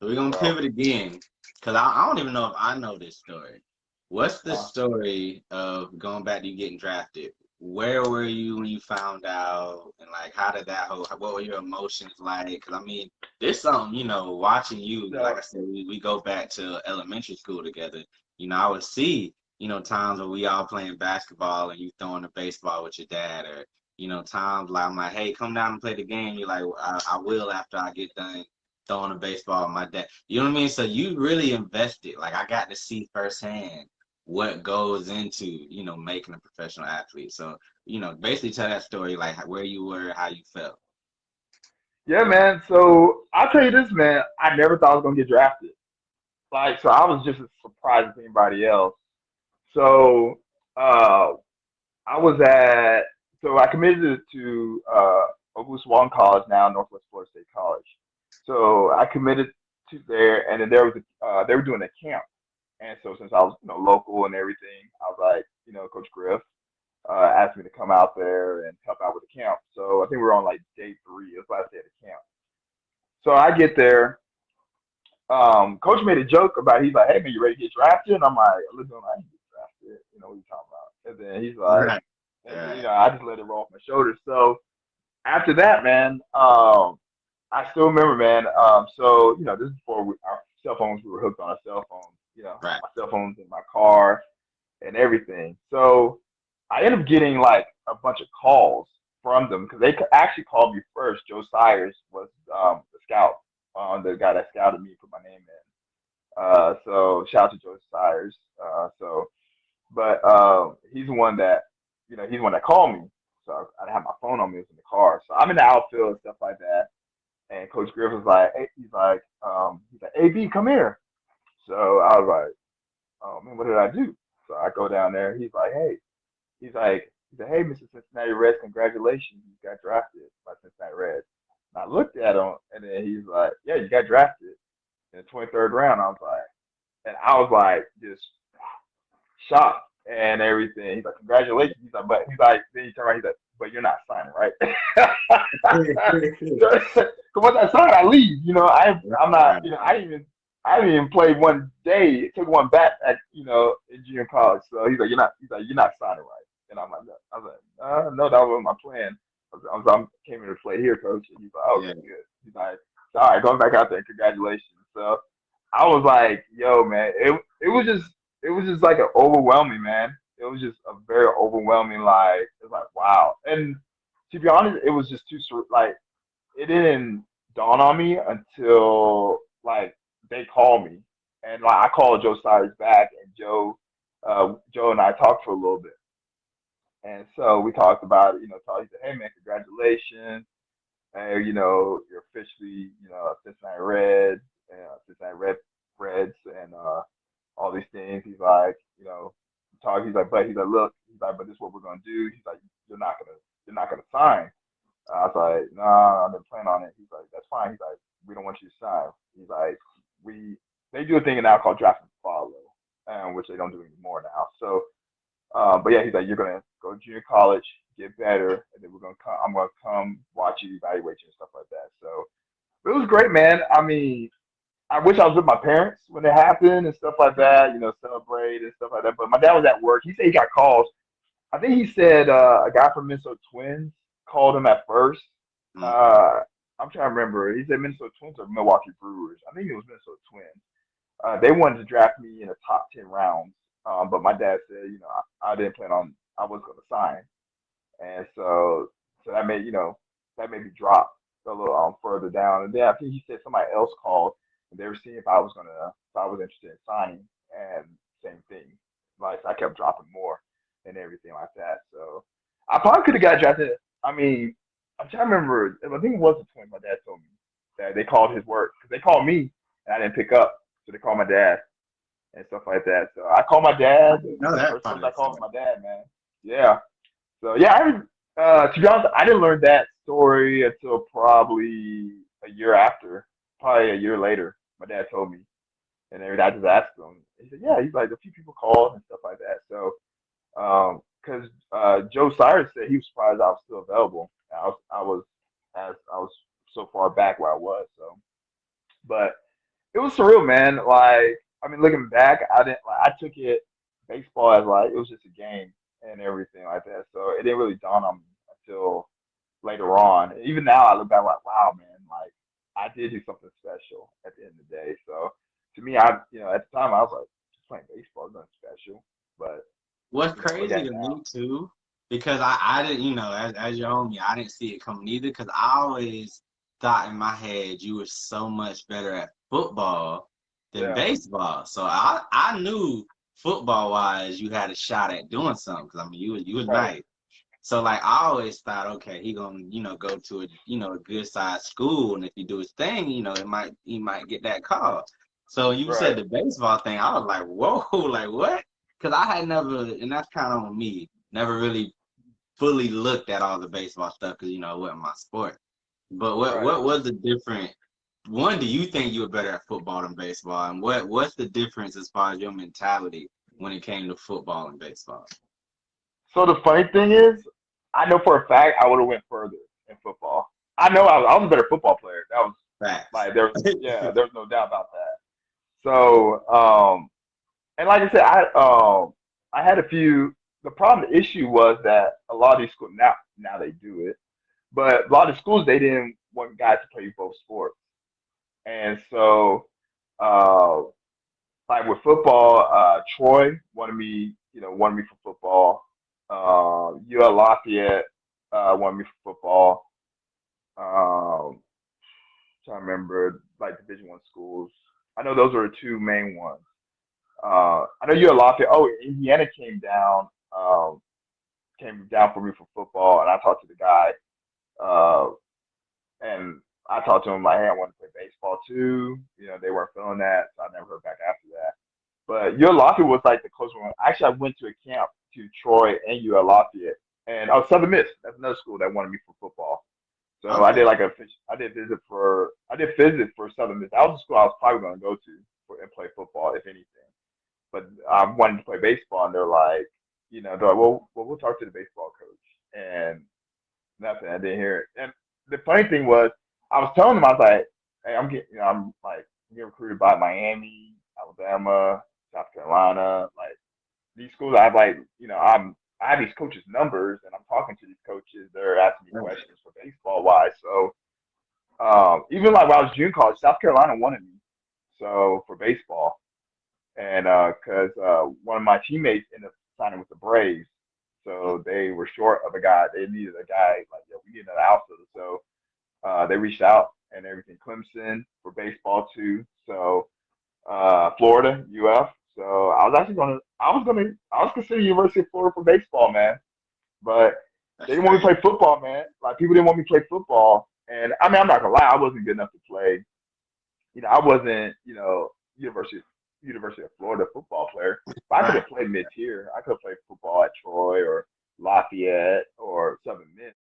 So we're gonna So pivot again, cause I don't even know if I know this story. What's the uh, story of going back to you getting drafted? Where were you when you found out, and like how did that whole? What were your emotions like? Cause I mean, there's something watching you. Like so I said, we go back to elementary school together. I would see times when we all playing basketball and you throwing the baseball with your dad, or times like I'm like, hey, come down and play the game. You're like, I will after I get done throwing a baseball with my dad. You know what I mean? So you really invested. Like I got to see firsthand what goes into, making a professional athlete. So, basically tell that story, like where you were, how you felt. yeah, man. So I'll tell you this, man. I never thought I was gonna get drafted. Like, so I was just as surprised as anybody else. So uh, I was at so I committed to Ogleswan College now, Northwest Florida State College. So I committed to there, and then there was they were doing a camp, and so since I was local and everything, I was like, Coach Griff asked me to come out there and help out with the camp. So I think we were on like day three, it was last day of the camp. So I get there. Coach made a joke about he's like, "Hey man, you ready to get drafted?" And I'm like, "Listen, I ain't get drafted. What you talking about?" And then he's like, Right. and, Right. I just let it roll off my shoulders. So after that, man, I still remember, man. So this is before our cell phones. We were hooked on our cell phones. I Right. had my cell phones in my car and everything. So I ended up getting like a bunch of calls from them because they actually called me first. Joe Sires was the scout, the guy that scouted me, put my name in. So shout out to Joe Sires. But he's the one that he's the one that called me. So I didn't have my phone on me; it was in the car. So I'm in the outfield and stuff like that. And Coach Griff was like, hey, he's like, AB, come here. So I was like, oh man, what did I do? So I go down there. He's like, hey, hey, Mr. Cincinnati Reds, congratulations, you got drafted by Cincinnati Reds. And I looked at him, and then he's like, yeah, you got drafted in the 23rd round. I was like, just shocked and everything. He's like, congratulations. Then he turned around, he's like, but you're not signing, right? So once I sign, I leave. I'm not. Right. I didn't even play one day. It took one back at in junior college. So he's like, you're not signing right. And I'm like, no. I was like, no, that wasn't my plan. I came here to play here, coach. And he's like, oh, Yeah. okay, good. He's like, all right, going back out there. Congratulations. So I was like, yo, man, it was just like an overwhelming, man. It was just a very overwhelming, like it's like wow. And to be honest, it was just like it didn't dawn on me until like they called me, and like I called Joe Cyrus back, and Joe and I talked for a little bit, and so we talked about it. He said, "Hey man, congratulations! Hey, you're officially a Cincinnati Reds, Reds, and all these things." He's like, he's like, look, but this is what we're gonna do. He's like, you're not gonna sign. I was like, nah, I didn't plan on it. He's like, that's fine. He's like, we don't want you to sign. He's like, they do a thing now called draft and follow, which they don't do anymore now. So, but yeah, he's like, you're gonna go to junior college, get better, and then I'm gonna come watch you, evaluate you, and stuff like that. So it was great, man. I mean, I wish I was with my parents when it happened and stuff like that, celebrate and stuff like that. But my dad was at work. He said he got calls. I think he said a guy from Minnesota Twins called him at first. Mm. Uh, I'm trying to remember. He said Minnesota Twins or Milwaukee Brewers. I think it was Minnesota Twins. They wanted to draft me in the top 10 rounds, but my dad said, I didn't plan on. I was going to sign, and so that made me drop a little further down. And then I think he said somebody else called, and they were seeing if I was interested in signing, and same thing. Like I kept dropping more and everything like that. So I probably could have got drafted. I mean, I'm trying to remember. I think it was the Twins. My dad told me that they called his work because they called me and I didn't pick up, so they called my dad and stuff like that. So I called my I dad. didn't know The that first part person of I the called story. was my dad, man. Yeah. So yeah, to be honest, I didn't learn that story until probably a year after, probably a year later. My dad told me, and then I just asked him. He said, "Yeah." He's like, "A few people called and stuff like that." So, because Joe Cyrus said he was surprised I was still available. I was so far back where I was. So, but it was surreal, man. Like, I mean, looking back, I didn't like. I took it baseball as like it was just a game and everything like that. So it didn't really dawn on me until later on. Even now, I look back like, wow, man, like I did do something special at the end of the day. So to me, at the time, I was like, just playing baseball is nothing special. But What's look crazy at to it now. me too, because I didn't, as your homie, I didn't see it coming either. Because I always thought in my head you were so much better at football than Yeah, baseball. So I knew football wise you had a shot at doing something. Because I mean you was right, nice. So like I always thought, okay, he gonna go to a good sized school, and if he do his thing, he might get that call. So you said right, the baseball thing, I was like, whoa, like what? Because I had never, and that's kind of on me, never really fully looked at all the baseball stuff because it wasn't my sport. But right. what was the difference? One, do you think you were better at football than baseball, and what's the difference as far as your mentality when it came to football and baseball? So the funny thing is, I know for a fact I would have went further in football. I know I was a better football player. That was Facts. like there's no doubt about that. So and like I said, I had a few. The problem, the issue was that a lot of these schools now they do it, but a lot of schools they didn't want guys to play both sports, and so uh, like with football, Troy wanted me for football. UL Lafayette wanted me for football. Um, trying to remember like Division 1 schools. I know those are the two main ones. I know UL Lafayette. Oh, Indiana came down for me for football, and I talked to the guy, uh, and I talked to him like, hey, I want to play baseball too. They weren't feeling that, so I never heard back after that. But UL Lafayette was like the close one. Actually, I went to a camp to Troy and UL Lafayette, and Southern Miss. That's another school that wanted me for football. So Okay. I did visit for Southern Miss. That was the school I was probably going to go to and play football, if anything. But I wanted to play baseball, and they're like, well, we'll talk to the baseball coach, and nothing. I didn't hear it. And the funny thing was, I was telling them, I was like, hey, I'm like getting recruited by Miami, Alabama, South Carolina, like these schools. I have these coaches' numbers, and I'm talking to these coaches. They're asking me questions for baseball wise. So even like when I was junior college, South Carolina wanted me. So for baseball, and because one of my teammates ended up signing with the Braves, so they were short of a guy. They needed a guy like, yo, we need another outfielder. So they reached out and everything. Clemson for baseball too. So Florida, UF. So I was considering University of Florida for baseball, man. But they That's didn't want me to crazy. play football, man. Like people didn't want me to play football. And I mean, I'm not gonna lie, I wasn't good enough to play. I wasn't, University of Florida football player. But I could Right. have played mid tier. I could have played football at Troy or Lafayette or Southern Miss.